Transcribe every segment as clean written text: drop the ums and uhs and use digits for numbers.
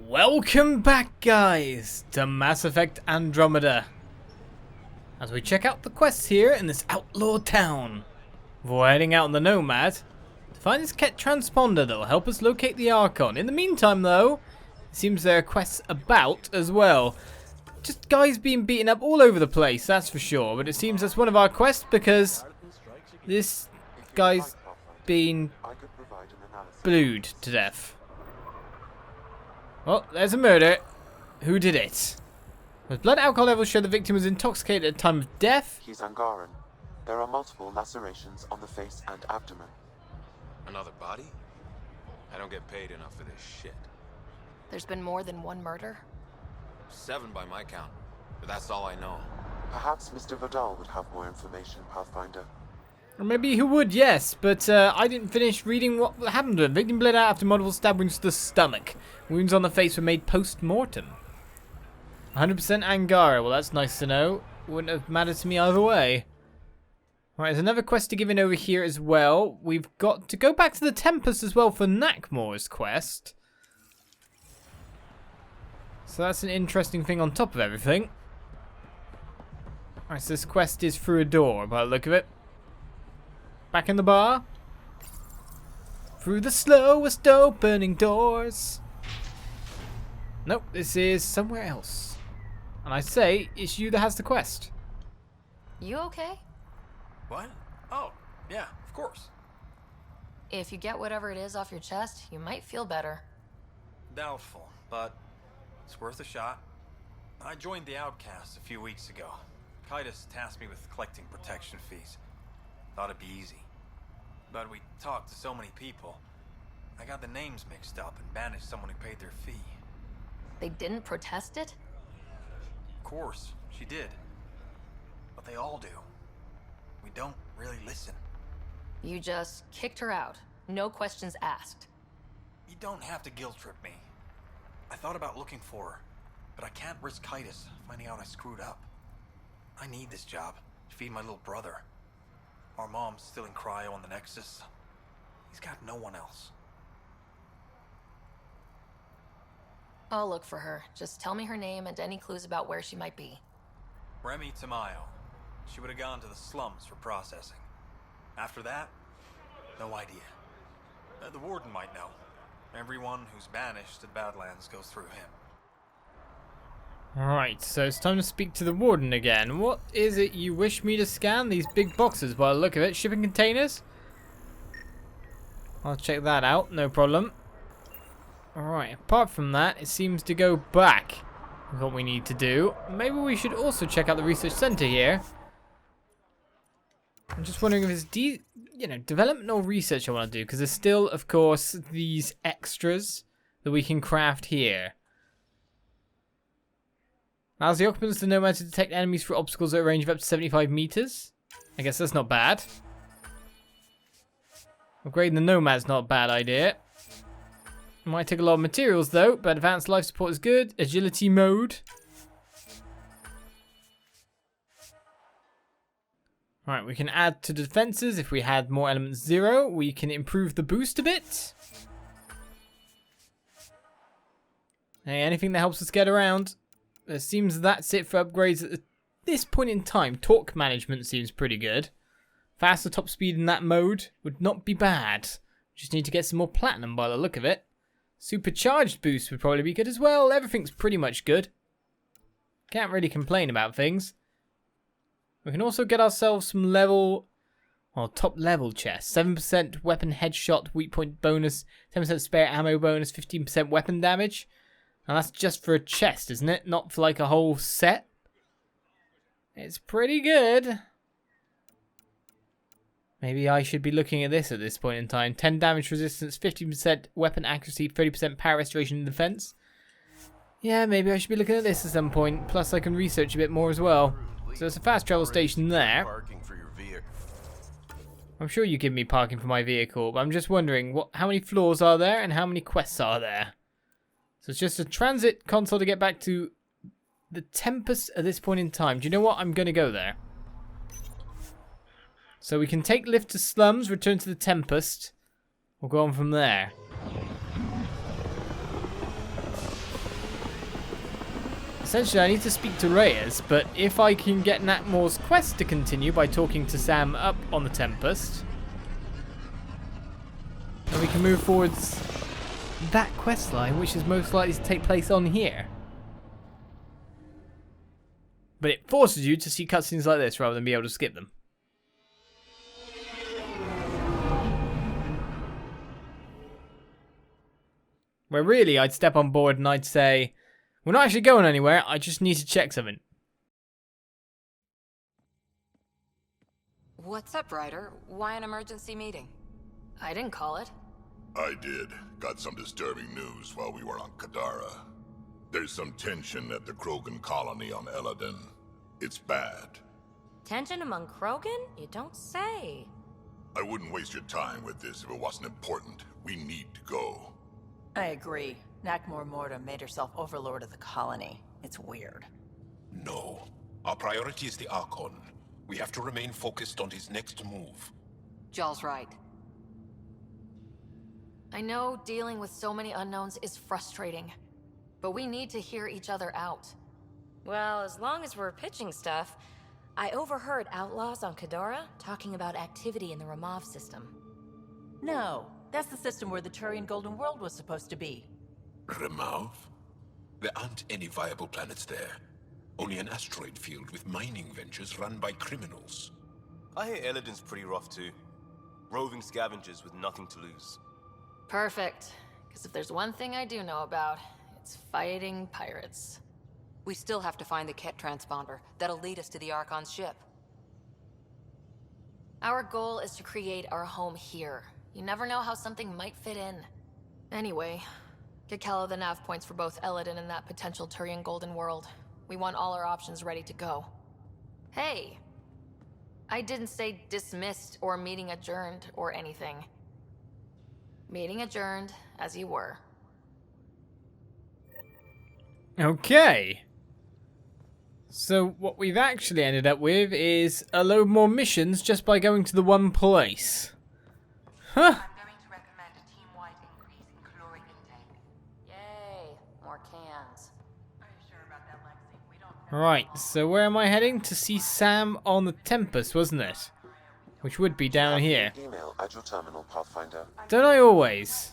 Welcome back, guys, to Mass Effect Andromeda. As we check out the quests here in this outlaw town. We're heading out on the Nomad to find this Ket transponder that will help us locate the Archon. In the meantime, though, it seems there are quests about as well. Just guys being beaten up all over the place, that's for sure. But it seems that's one of our quests because this guy's been blued to death. Well, there's a murder. Who did it? With blood alcohol levels show the victim was intoxicated at the time of death. He's Angaran. There are multiple lacerations on the face and abdomen. Another body? I don't get paid enough for this shit. There's been more than one murder? 7 by my count, but that's all I know. Perhaps Mr. Vidal would have more information, Pathfinder. Or maybe he would, yes, but I didn't finish reading what happened to him. Victim bled out after multiple stab wounds to the stomach. Wounds on the face were made post-mortem. 100% Angara. Well, that's nice to know. Wouldn't have mattered to me either way. Right, there's another quest to give in over here as well. We've got to go back to the Tempest as well for Nakmor's quest. So that's an interesting thing on top of everything. Alright, so this quest is through a door by the look of it. Back in the bar. Through the slowest opening doors. Nope, this is somewhere else. And I say, it's you that has the quest. You okay? What? Oh, yeah, of course. If you get whatever it is off your chest, you might feel better. Doubtful, but it's worth a shot. I joined the Outcasts a few weeks ago. Kaitis tasked me with collecting protection fees. Thought it'd be easy. But we talked to so many people. I got the names mixed up and banished someone who paid their fee. They didn't protest it? Of course, she did. But they all do. We don't really listen. You just kicked her out. No questions asked. You don't have to guilt trip me. I thought about looking for her, but I can't risk Kaitis finding out I screwed up. I need this job to feed my little brother. Our mom's still in cryo on the Nexus. He's got no one else. I'll look for her. Just tell me her name and any clues about where she might be. Remy Tamayo. She would have gone to the slums for processing. After that, no idea. The warden might know. Everyone who's banished to the Badlands goes through him. Alright, so it's time to speak to the warden again. What is it you wish me to scan? These big boxes by the look of it. Shipping containers? I'll check that out, no problem. Alright, apart from that, it seems to go back with what we need to do. Maybe we should also check out the research center here. I'm just wondering if it's development or research I want to do, because there's still, of course, these extras that we can craft here. Allows the occupants of the Nomad to detect enemies through obstacles at a range of up to 75 meters. I guess that's not bad. Upgrading the Nomad's not a bad idea. Might take a lot of materials though, but advanced life support is good. Agility mode. Alright, we can add to defenses if we had more elements 0. We can improve the boost a bit. Hey, anything that helps us get around. It seems that's it for upgrades at this point in time. Torque management seems pretty good. Faster top speed in that mode would not be bad. Just need to get some more platinum by the look of it. Supercharged boost would probably be good as well. Everything's pretty much good. Can't really complain about things. We can also get ourselves some top level chests. 7% weapon headshot, weak point bonus, 10% spare ammo bonus, 15% weapon damage. And that's just for a chest, isn't it? Not for like a whole set. It's pretty good. Maybe I should be looking at this at this point in time. 10 damage resistance, 15% weapon accuracy, 30% power restoration and defense. Yeah, maybe I should be looking at this at some point. Plus I can research a bit more as well. So there's a fast travel station there. I'm sure you give me parking for my vehicle, but I'm just wondering how many floors are there and how many quests are there. So it's just a transit console to get back to the Tempest at this point in time. Do you know what? I'm going to go there. So we can take lift to slums, return to the Tempest. We'll go on from there. Essentially, I need to speak to Reyes, but if I can get Natmore's quest to continue by talking to Sam up on the Tempest, then we can move forwards that quest line, which is most likely to take place on here. But it forces you to see cutscenes like this rather than be able to skip them. Where really I'd step on board and I'd say, we're not actually going anywhere, I just need to check something. What's up, Ryder? Why an emergency meeting? I didn't call it. I did. Got some disturbing news while we were on Kadara. There's some tension at the Krogan colony on Elaaden. It's bad. Tension among Krogan? You don't say. I wouldn't waste your time with this if it wasn't important. We need to go. I agree. Nakmor Morta made herself overlord of the colony. It's weird. No. Our priority is the Archon. We have to remain focused on his next move. Jall's right. I know dealing with so many unknowns is frustrating, but we need to hear each other out. Well, as long as we're pitching stuff, I overheard outlaws on Kadara talking about activity in the Ramov system. No, that's the system where the Turian Golden World was supposed to be. Ramov? There aren't any viable planets there. Only an asteroid field with mining ventures run by criminals. I hear Elaaden's pretty rough too. Roving scavengers with nothing to lose. Perfect. Because if there's one thing I do know about, it's fighting pirates. We still have to find the Ket transponder that'll lead us to the Archon's ship. Our goal is to create our home here. You never know how something might fit in. Anyway, get Kello the nav points for both Elaaden and that potential Turian Golden World. We want all our options ready to go. Hey! I didn't say dismissed or meeting adjourned or anything. Meeting adjourned, as you were. Okay. So what we've actually ended up with is a load more missions just by going to the one place. Huh. I'm going to recommend a team-wide increase in caloric intake. Yay, more cans. Are you sure about that, Lexi? We don't... Right, so where am I heading? To see Sam on the Tempest, wasn't it? Which would be down here. Email at your terminal, Pathfinder. Don't I always?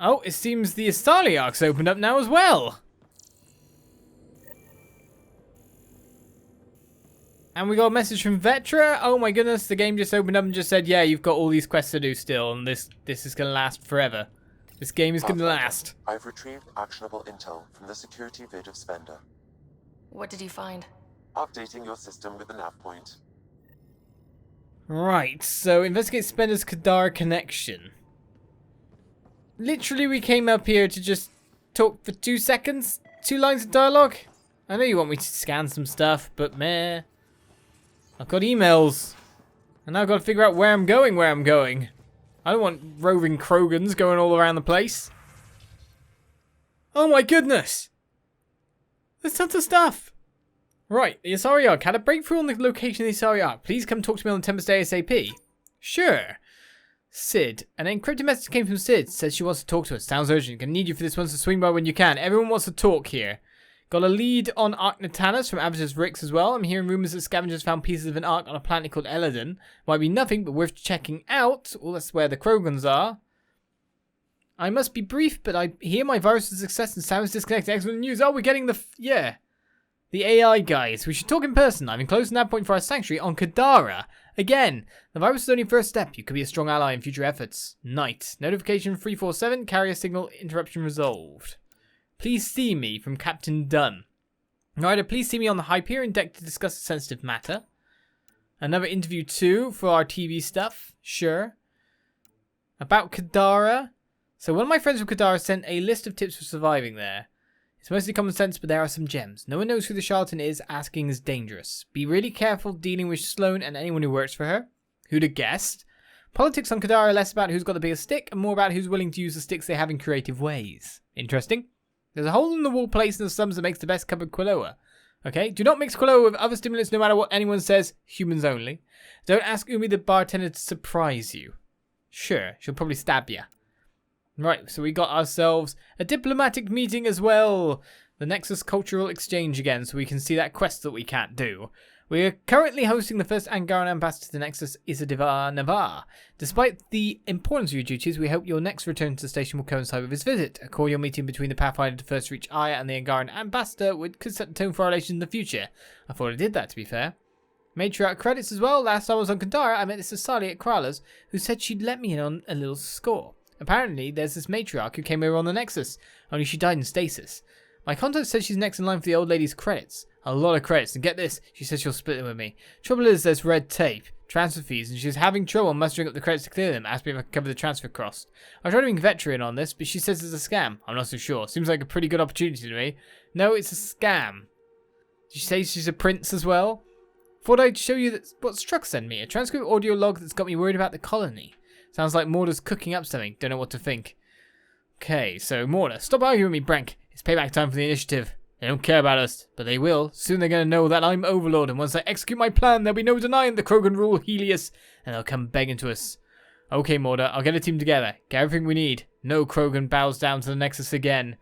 Oh, it seems the Astali Ark's opened up now as well. And we got a message from Vetra. Oh my goodness, the game just opened up and just said, yeah, you've got all these quests to do still, and this is going to last forever. This game is going to last. I've retrieved actionable intel from the security vid of Spender. What did you find? Updating your system with the nav point. Right, so investigate Spender's Kadara connection. Literally, we came up here to just talk for 2 seconds? 2 lines of dialogue? I know you want me to scan some stuff, but meh. I've got emails. And now I've got to figure out where I'm going. I don't want roving Krogans going all around the place. Oh my goodness! There's tons of stuff! Right, the Asari Ark. Had a breakthrough on the location of the Asari Ark. Please come talk to me on the Tempest ASAP. Sure. Sid. An encrypted message came from Sid. Says she wants to talk to us. Sounds urgent. Gonna need you for this one, so swing by when you can. Everyone wants to talk here. Got a lead on Ark Natalis from Avatar's Rix as well. I'm hearing rumours that scavengers found pieces of an Ark on a planet called Elaaden. Might be nothing, but worth checking out. Well, that's where the Krogans are. I must be brief, but I hear my virus is a success and Sam is disconnected. Excellent news. Oh, we're getting the... The AI guys. We should talk in person. I've enclosed an nav point for our sanctuary on Kadara. Again, the virus is only first step. You could be a strong ally in future efforts. Night. Notification 347. Carrier signal interruption resolved. Please see me from Captain Dunn. Ryder, please see me on the Hyperion deck to discuss a sensitive matter. Another interview too for our TV stuff. Sure. About Kadara. So one of my friends from Kadara sent a list of tips for surviving there. It's mostly common sense, but there are some gems. No one knows who the charlatan is. Asking is dangerous. Be really careful dealing with Sloane and anyone who works for her. Who'd have guessed? Politics on Kadara are less about who's got the biggest stick and more about who's willing to use the sticks they have in creative ways. Interesting. There's a hole-in-the-wall place in the slums that makes the best cup of Quilloa. Okay? Do not mix Quilloa with other stimulants no matter what anyone says. Humans only. Don't ask Umi the bartender to surprise you. Sure, she'll probably stab you. Right, so we got ourselves a diplomatic meeting as well. The Nexus cultural exchange again, so we can see that quest that we can't do. We are currently hosting the first Angaran ambassador to the Nexus, Isadora Navarre. Despite the importance of your duties, we hope your next return to the station will coincide with his visit. A cordial meeting between the Pathfinder to first reach Aya and the Angaran ambassador could set the tone for our relations in the future. I thought it did that, to be fair. Matriarch credits as well. Last time I was on Kadara, I met this Asali at Krala's, who said she'd let me in on a little score. Apparently, there's this matriarch who came over on the Nexus, only she died in stasis. My contact says she's next in line for the old lady's credits. A lot of credits, and get this, she says she'll split them with me. Trouble is, there's red tape, transfer fees, and she's having trouble mustering up the credits to clear them, asked me if I could cover the transfer cost. I tried to vet her in on this, but she says it's a scam. I'm not so sure. Seems like a pretty good opportunity to me. No, it's a scam. Did she say she's a prince as well? Thought I'd show you what Struck sent me, a transcript audio log that's got me worried about the colony. Sounds like Morda's cooking up something, don't know what to think. Okay, so Morda, stop arguing with me, Brank. It's payback time for the initiative. They don't care about us, but they will. Soon they're going to know that I'm Overlord, and once I execute my plan, there'll be no denying the Krogan rule Helios, and they'll come begging to us. Okay, Morda, I'll get a team together. Get everything we need. No Krogan bows down to the Nexus again.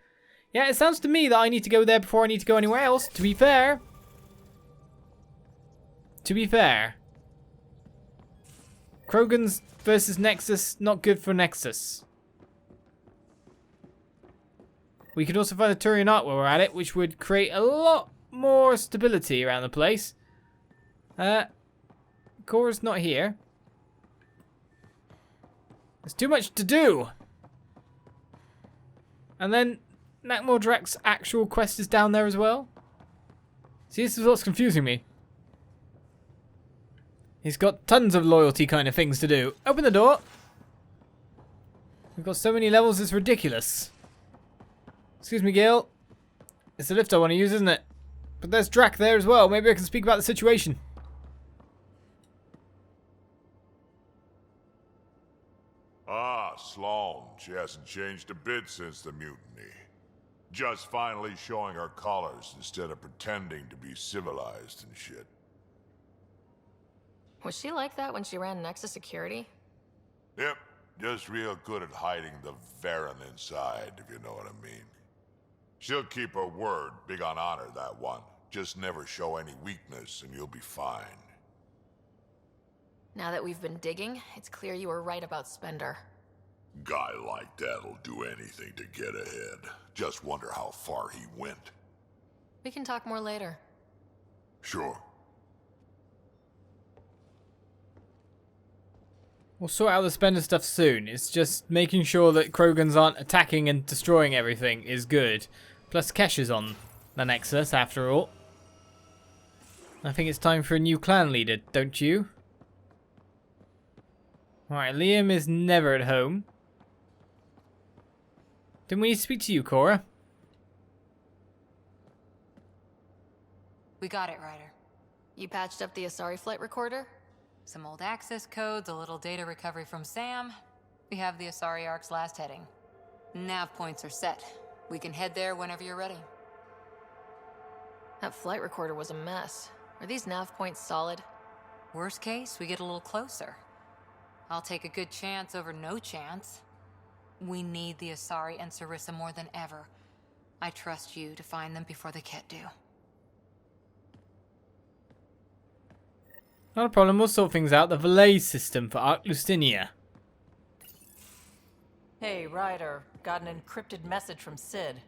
Yeah, it sounds to me that I need to go there before I need to go anywhere else, to be fair. Krogans versus Nexus, not good for Nexus. We could also find the Turian art while we're at it, which would create a lot more stability around the place. Cora's not here. There's too much to do. And then Nakmordrak's actual quest is down there as well. See, this is what's confusing me. He's got tons of loyalty kind of things to do. Open the door. We've got so many levels, it's ridiculous. Excuse me, Gil. It's the lift I want to use, isn't it? But there's Drac there as well. Maybe I can speak about the situation. Ah, Sloane. She hasn't changed a bit since the mutiny. Just finally showing her colors instead of pretending to be civilized and shit. Was she like that when she ran Nexus security? Yep, just real good at hiding the Varen inside, if you know what I mean. She'll keep her word, big on honor, that one. Just never show any weakness and you'll be fine. Now that we've been digging, it's clear you were right about Spender. Guy like that'll do anything to get ahead. Just wonder how far he went. We can talk more later. Sure. We'll sort out the Spender stuff soon. It's just making sure that Krogans aren't attacking and destroying everything is good. Plus Kesh is on the Nexus after all. I think it's time for a new clan leader, don't you? Alright, Liam is never at home. Didn't we need to speak to you, Cora? We got it, Ryder. You patched up the Asari flight recorder? Some old access codes, a little data recovery from Sam. We have the Asari Ark's last heading. Nav points are set. We can head there whenever you're ready. That flight recorder was a mess. Are these nav points solid? Worst case, we get a little closer. I'll take a good chance over no chance. We need the Asari and Sarissa more than ever. I trust you to find them before the Ket do. Not a problem, we'll sort things out. The Valet system for Ark Lucinia. Hey, Ryder. Got an encrypted message from Sid.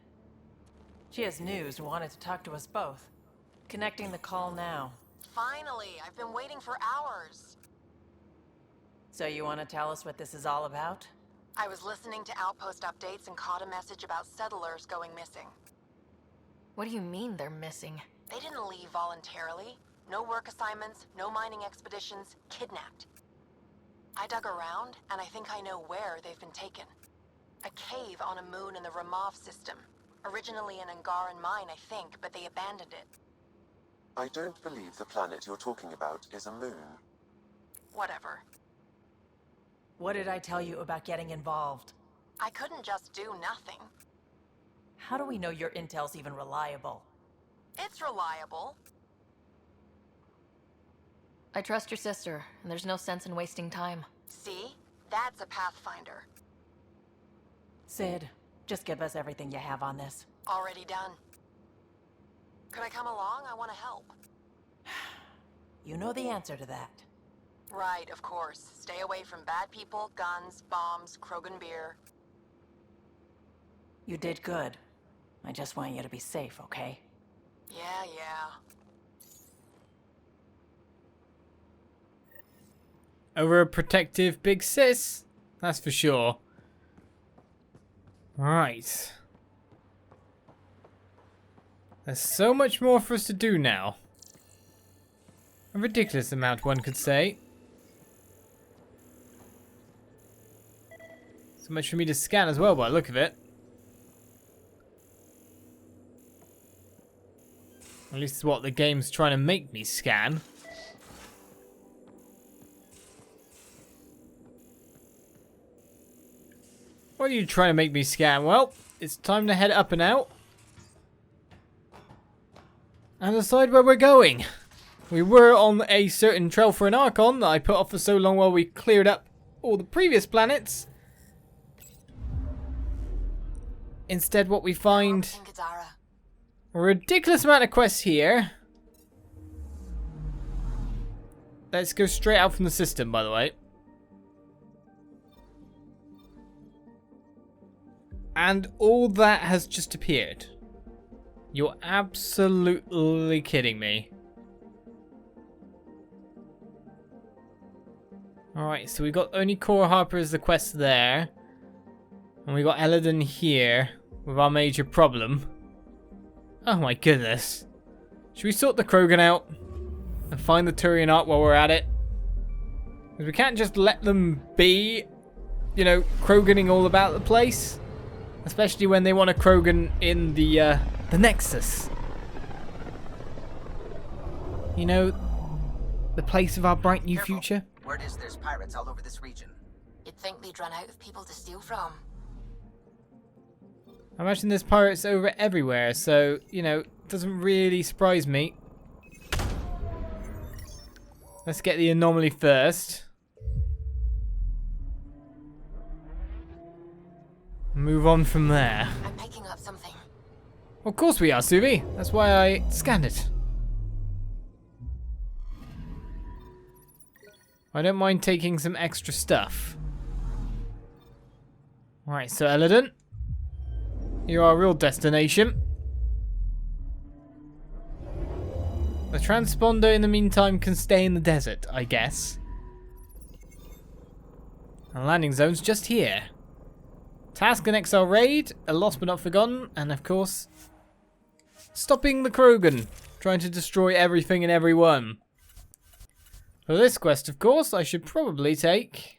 She has news and wanted to talk to us both. Connecting the call now. Finally! I've been waiting for hours. So you want to tell us what this is all about? I was listening to Outpost updates and caught a message about settlers going missing. What do you mean they're missing? They didn't leave voluntarily. No work assignments, no mining expeditions, kidnapped. I dug around, and I think I know where they've been taken. A cave on a moon in the Ramov system. Originally an Angaran mine, I think, but they abandoned it. I don't believe the planet you're talking about is a moon. Whatever. What did I tell you about getting involved? I couldn't just do nothing. How do we know your intel's even reliable? It's reliable. I trust your sister, and there's no sense in wasting time. See? That's a Pathfinder. Sid, just give us everything you have on this. Already done. Could I come along? I want to help. You know the answer to that. Right, of course. Stay away from bad people, guns, bombs, Krogan beer. You did good. I just want you to be safe, okay? Yeah. Over a protective big sis, that's for sure. Right. There's so much more for us to do now. A ridiculous amount, one could say. So much for me to scan as well, by the look of it. At least it's what the game's trying to make me scan. What are you trying to make me scan? Well, it's time to head up and out. And decide where we're going. We were on a certain trail for an Archon that I put off for so long while we cleared up all the previous planets. Instead, what we find... a ridiculous amount of quests here. Let's go straight out from the system, by the way. And all that has just appeared. You're absolutely kidding me. Alright, so we got only Core Harper as the quest there. And we got Elaaden here with our major problem. Oh my goodness. Should we sort the Krogan out? And find the Turian art while we're at it? Because we can't just let them be, you know, Kroganing all about the place. Especially when they want a Krogan in the Nexus. You know, the place of our bright new future. Word is there's pirates all over this region. You'd think they'd run out of people to steal from. I imagine there's pirates over everywhere, so, you know, it doesn't really surprise me. Let's get the anomaly first. Move on from there. I'm picking up something. Of course we are, Suvi. That's why I scanned it. I don't mind taking some extra stuff. Alright, so Elaaden. You're our real destination. The transponder in the meantime can stay in the desert, I guess. The landing zone's just here. Task and XL raid, a lost but not forgotten, and of course, stopping the Krogan, trying to destroy everything and everyone. For this quest, of course, I should probably take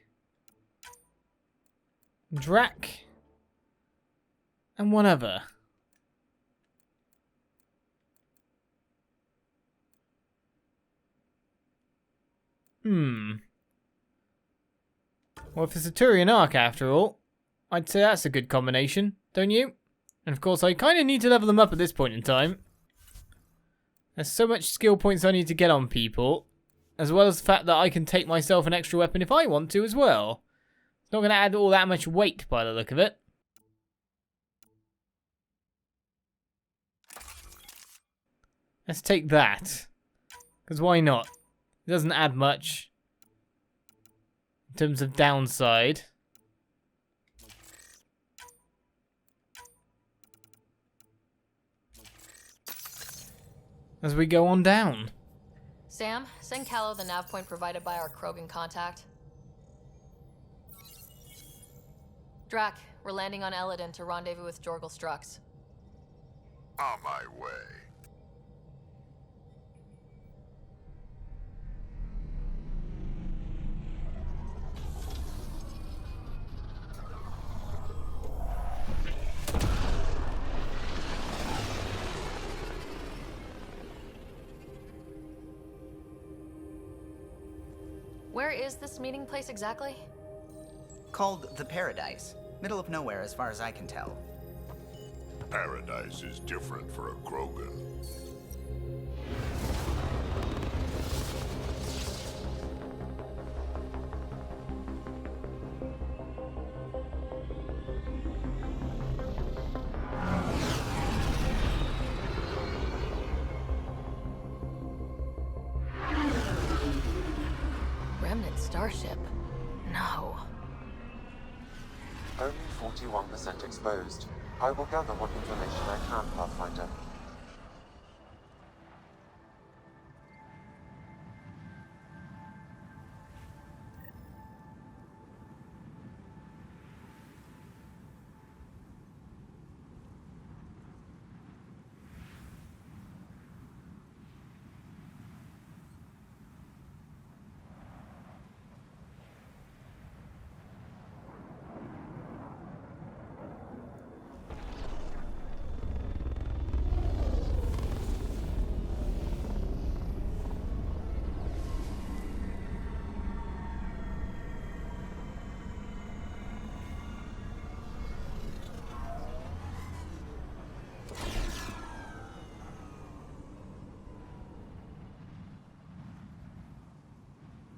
Drac and one other. Well, if it's a Turian Arc after all, I'd say that's a good combination, don't you? And of course, I kind of need to level them up at this point in time. There's so much skill points I need to get on people, as well as the fact that I can take myself an extra weapon if I want to as well. It's not going to add all that much weight by the look of it. Let's take that. Because why not? It doesn't add much in terms of downside. As we go on down. Sam, send Callow the nav point provided by our Krogan contact. Drac, we're landing on Elaaden to rendezvous with Jorgal Strux. On my way. Where is this meeting place exactly? Called the Paradise. Middle of nowhere as far as I can tell. Paradise is different for a Krogan. warship. No. Only 41% exposed. I will gather what information I can, Pathfinder.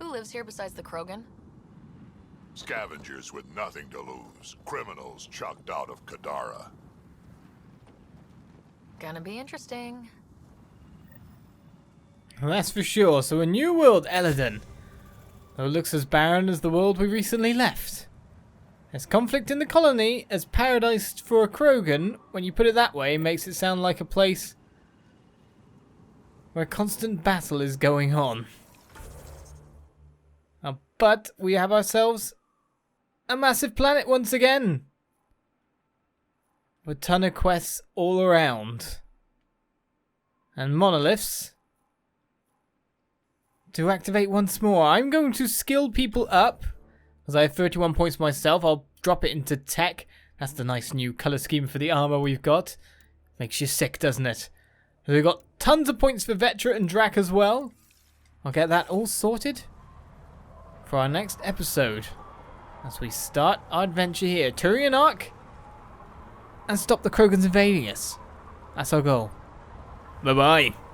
Who lives here besides the Krogan? Scavengers with nothing to lose. Criminals chucked out of Kadara. Gonna be interesting. Well, that's for sure. So a new world, Elaaden. Though it looks as barren as the world we recently left. There's conflict in the colony as paradise for a Krogan. When you put it that way, it makes it sound like a place where constant battle is going on. But we have ourselves a massive planet once again. With a ton of quests all around. And monoliths to activate once more. I'm going to skill people up. As I have 31 points myself, I'll drop it into tech. That's the nice new colour scheme for the armour we've got. Makes you sick, doesn't it? So we've got tons of points for Vetra and Drac as well. I'll get that all sorted for our next episode as we start our adventure here. Turian Arc and stop the Krogans invading us. That's our goal. Bye bye.